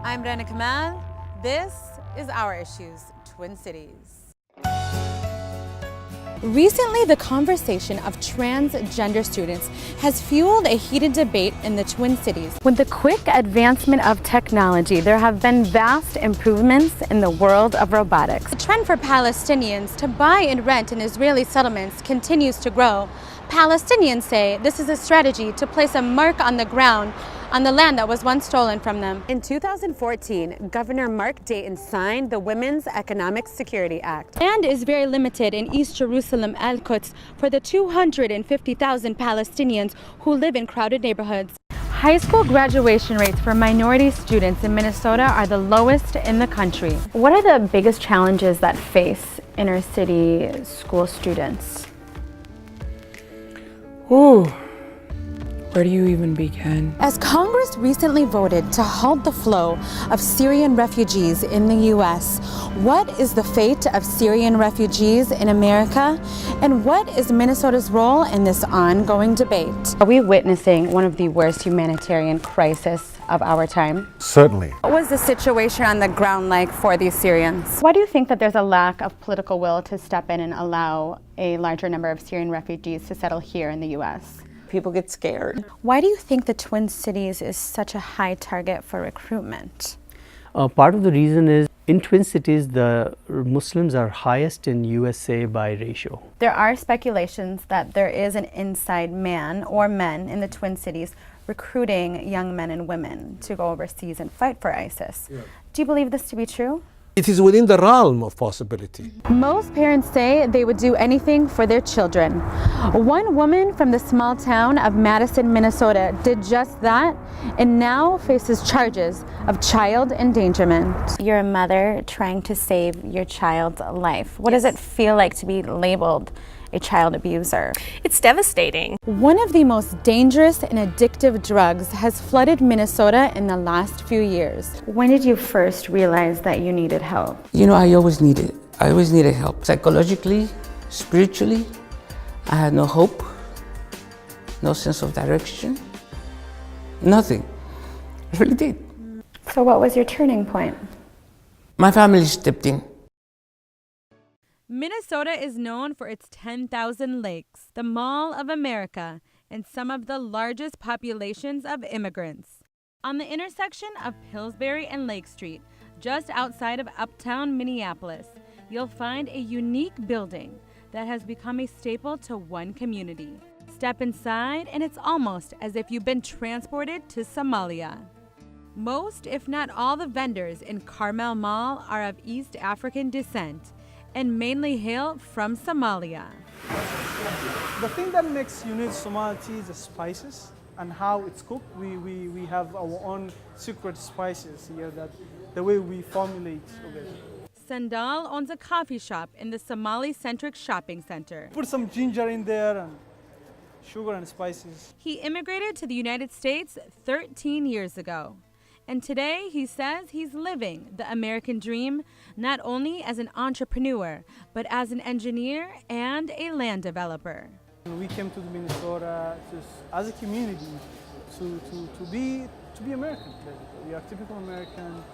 I'm Rana. This is Our Issues, Twin Cities. Recently, the conversation of transgender students has fueled a heated debate in the Twin Cities. With the quick advancement of technology, there have been vast improvements in the world of robotics. The trend for Palestinians to buy and rent in Israeli settlements continues to grow. Palestinians say this is a strategy to place a mark on the ground on the land that was once stolen from them. In 2014, Governor Mark Dayton signed the Women's Economic Security Act. Land is very limited in East Jerusalem, Al-Quds, for the 250,000 Palestinians who live in crowded neighborhoods. High school graduation rates for minority students in Minnesota are the lowest in the country. What are the biggest challenges that face inner city school students? Ooh. Where do you even begin? As Congress recently voted to halt the flow of Syrian refugees in the U.S., what is the fate of Syrian refugees in America? And what is Minnesota's role in this ongoing debate? Are we witnessing one of the worst humanitarian crises of our time? Certainly. What was the situation on the ground like for these Syrians? Why do you think that there's a lack of political will to step in and allow a larger number of Syrian refugees to settle here in the U.S.? People get scared. Why do you think the Twin Cities is such a high target for recruitment? Part of the reason is in Twin Cities, the Muslims are highest in USA by ratio. There are speculations that there is an inside man or men in the Twin Cities recruiting young men and women to go overseas and fight for ISIS. Yeah. Do you believe this to be true? It is within the realm of possibility. Most parents say they would do anything for their children. One woman from the small town of Madison, Minnesota did just that and now faces charges of child endangerment. You're a mother trying to save your child's life. What does it feel like to be labeled a child abuser? It's devastating. One of the most dangerous and addictive drugs has flooded Minnesota in the last few years. When did you first realize that you needed help? You know, I always needed help. Psychologically, spiritually, I had no hope, no sense of direction, nothing. I really did. So what was your turning point? My family stepped in. Minnesota is known for its 10,000 lakes, the Mall of America, and some of the largest populations of immigrants. On the intersection of Pillsbury and Lake Street, just outside of uptown Minneapolis, you'll find a unique building that has become a staple to one community. Step inside and it's almost as if you've been transported to Somalia. Most, if not all, the vendors in Carmel Mall are of East African descent and mainly hail from Somalia. The thing that makes unique Somali tea is the spices and how it's cooked. We have our own secret spices here, that the way we formulate it. Sandal owns a coffee shop in the Somali-centric shopping center. Put some ginger in there and sugar and spices. He immigrated to the United States 13 years ago. And today he says he's living the American dream, not only as an entrepreneur, but as an engineer and a land developer. We came to Minnesota as a community to be American. We are typical American,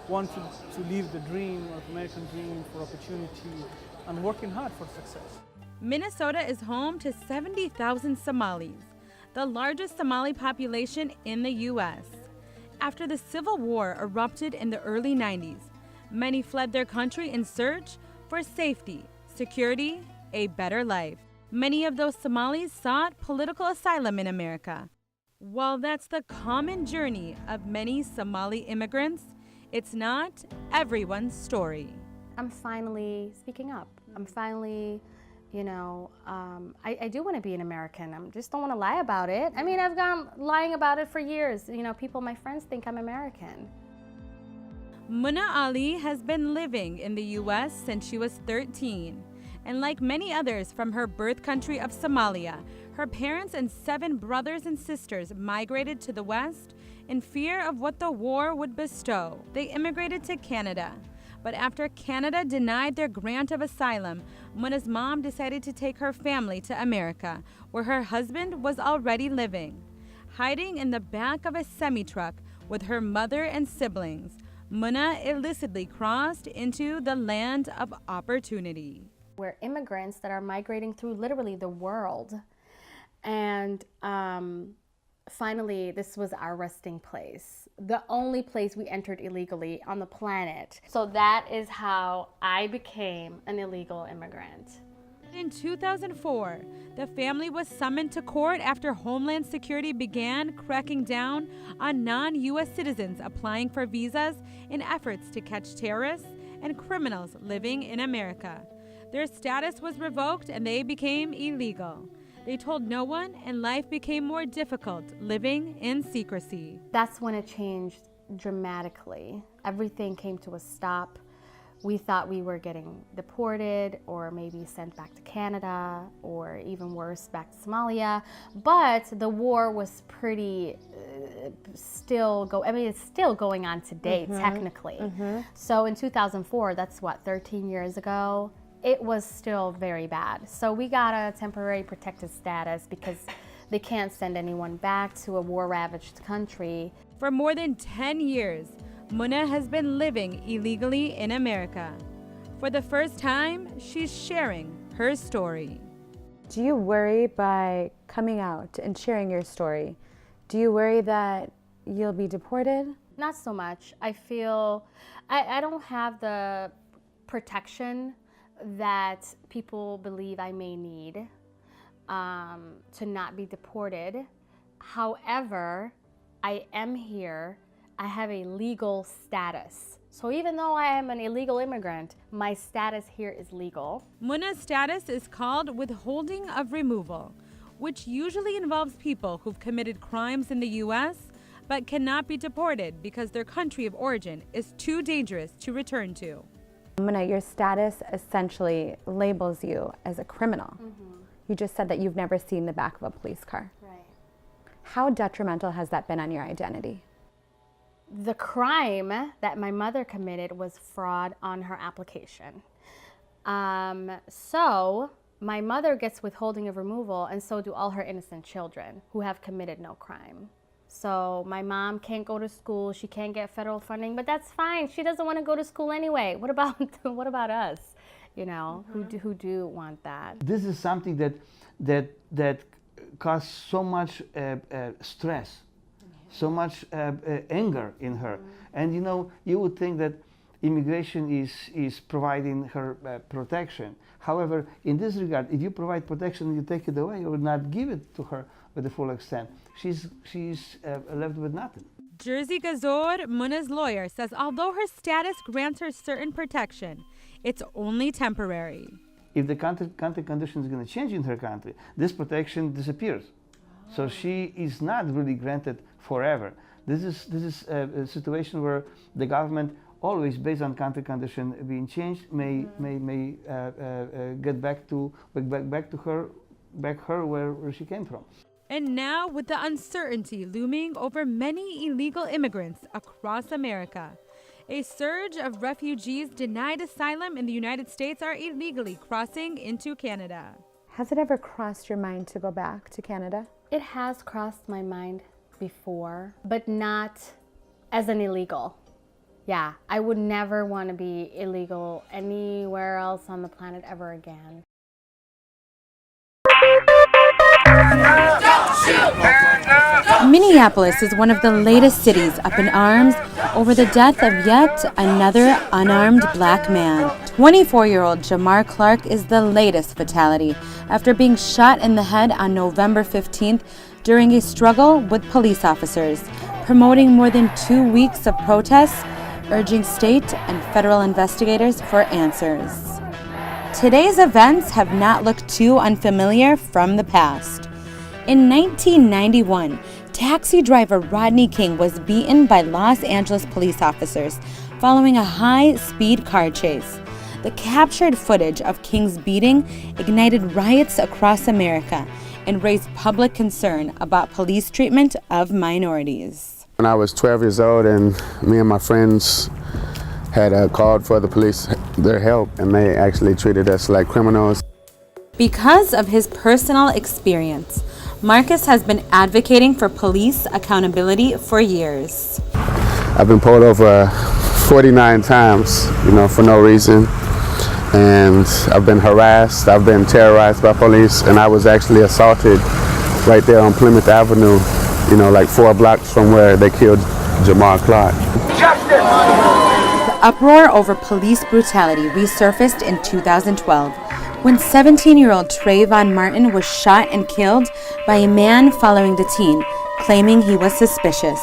want to live the dream of American dream for opportunity and working hard for success. Minnesota is home to 70,000 Somalis, the largest Somali population in the U.S. After the Civil War erupted in the early 90s, many fled their country in search for safety, security, a better life. Many of those Somalis sought political asylum in America. While that's the common journey of many Somali immigrants, it's not everyone's story. I'm finally speaking up. I'm finally, I do want to be an American. I just don't want to lie about it. I mean, I've gone lying about it for years. My friends think I'm American. Muna Ali has been living in the U.S. since she was 13. And like many others from her birth country of Somalia, her parents and 7 brothers and sisters migrated to the West in fear of what the war would bestow. They immigrated to Canada. But after Canada denied their grant of asylum, Muna's mom decided to take her family to America, where her husband was already living. Hiding in the back of a semi-truck With her mother and siblings, Muna illicitly crossed into the land of opportunity. We're immigrants that are migrating through literally the world. And finally, this was our resting place, the only place we entered illegally on the planet. So that is how I became an illegal immigrant. In 2004, the family was summoned to court after Homeland Security began cracking down on non-U.S. citizens applying for visas in efforts to catch terrorists and criminals living in America. Their status was revoked and they became illegal. They told no one, and life became more difficult living in secrecy. That's when it changed dramatically. Everything came to a stop. We thought we were getting deported or maybe sent back to Canada or even worse, back to Somalia. But the war was pretty it's still going on today, technically. So in 2004, that's what, 13 years ago? It was still very bad. So we got a temporary protected status because they can't send anyone back to a war-ravaged country. For more than 10 years, Muna has been living illegally in America. For the first time, she's sharing her story. Do you worry by coming out and sharing your story? Do you worry that you'll be deported? Not so much. I feel I don't have the protection that people believe I may need to not be deported. However, I am here. I have a legal status. So even though I am an illegal immigrant, my status here is legal. Muna's status is called withholding of removal, which usually involves people who've committed crimes in the U.S. but cannot be deported because their country of origin is too dangerous to return to. Muna, your status essentially labels you as a criminal. You just said that you've never seen the back of a police car. Right. How detrimental has that been on your identity? The crime that my mother committed was fraud on her application. So my mother gets withholding of removal, and so do all her innocent children who have committed no crime. So my mom can't go to school, she can't get federal funding, but that's fine. She doesn't want to go to school anyway. What about us? You know, who do want that? This is something that causes so much stress, so much anger in her. And you know, you would think that immigration is providing her protection. However, in this regard, if you provide protection and you take it away or not give it to her with the full extent, she's left with nothing. Jersey Gazor, Muna's lawyer, says although her status grants her certain protection, it's only temporary. If the country condition is going to change in her country, this protection disappears. So she is not really granted forever. This is a situation where the government, always based on country condition being changed, may get back to her where she came from. And now, with the uncertainty looming over many illegal immigrants across America, a surge of refugees denied asylum in the United States are illegally crossing into Canada. Has it ever crossed your mind to go back to Canada? It has crossed my mind before, but not as an illegal. Yeah, I would never want to be illegal anywhere else on the planet ever again. Minneapolis is one of the latest cities up in arms over the death of yet another unarmed black man. 24-year-old Jamar Clark is the latest fatality after being shot in the head on November 15th during a struggle with police officers, promoting more than 2 weeks of protests, urging state and federal investigators for answers. Today's events have not looked too unfamiliar from the past. In 1991, taxi driver Rodney King was beaten by Los Angeles police officers following a high-speed car chase. The captured footage of King's beating ignited riots across America and raised public concern about police treatment of minorities. When I was 12 years old and me and my friends had called for the police their help, and they actually treated us like criminals. Because of his personal experience, Marcus has been advocating for police accountability for years. I've been pulled over 49 times, for no reason. And I've been harassed, I've been terrorized by police, and I was actually assaulted right there on Plymouth Avenue, like 4 blocks from where they killed Jamar Clark. The uproar over police brutality resurfaced in 2012 when 17-year-old Trayvon Martin was shot and killed by a man following the teen, claiming he was suspicious.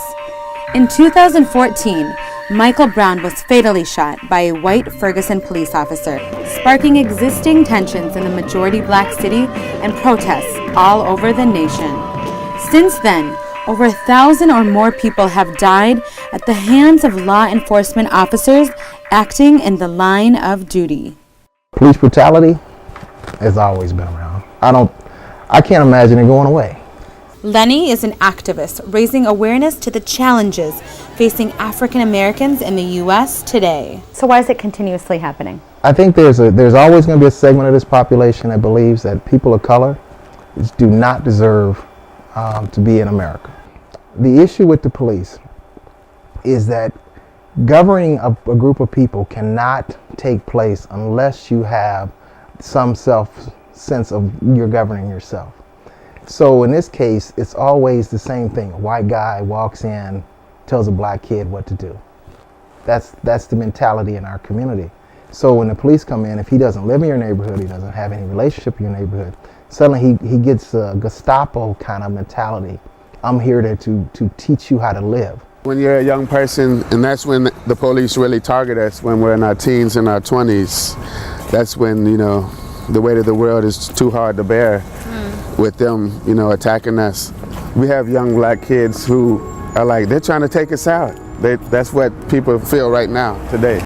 In 2014, Michael Brown was fatally shot by a white Ferguson police officer, sparking existing tensions in the majority black city and protests all over the nation. Since then, over 1,000 or more people have died at the hands of law enforcement officers acting in the line of duty. Police brutality has always been around. I can't imagine it going away. Lenny is an activist raising awareness to the challenges facing African Americans in the U.S. today. So why is it continuously happening? I think there's always going to be a segment of this population that believes that people of color do not deserve to be in America. The issue with the police is that governing a group of people cannot take place unless you have some sense of you're governing yourself. So in this case, it's always the same thing. A white guy walks in, tells a black kid what to do. That's the mentality in our community. So when the police come in, if he doesn't live in your neighborhood, he doesn't have any relationship in your neighborhood, suddenly he gets a Gestapo kind of mentality. I'm here to teach you how to live. When you're a young person, and that's when the police really target us, when we're in our teens and our 20s, that's when, the weight of the world is too hard to bear with them, attacking us. We have young black kids who are like, they're trying to take us out. That's what people feel right now, today.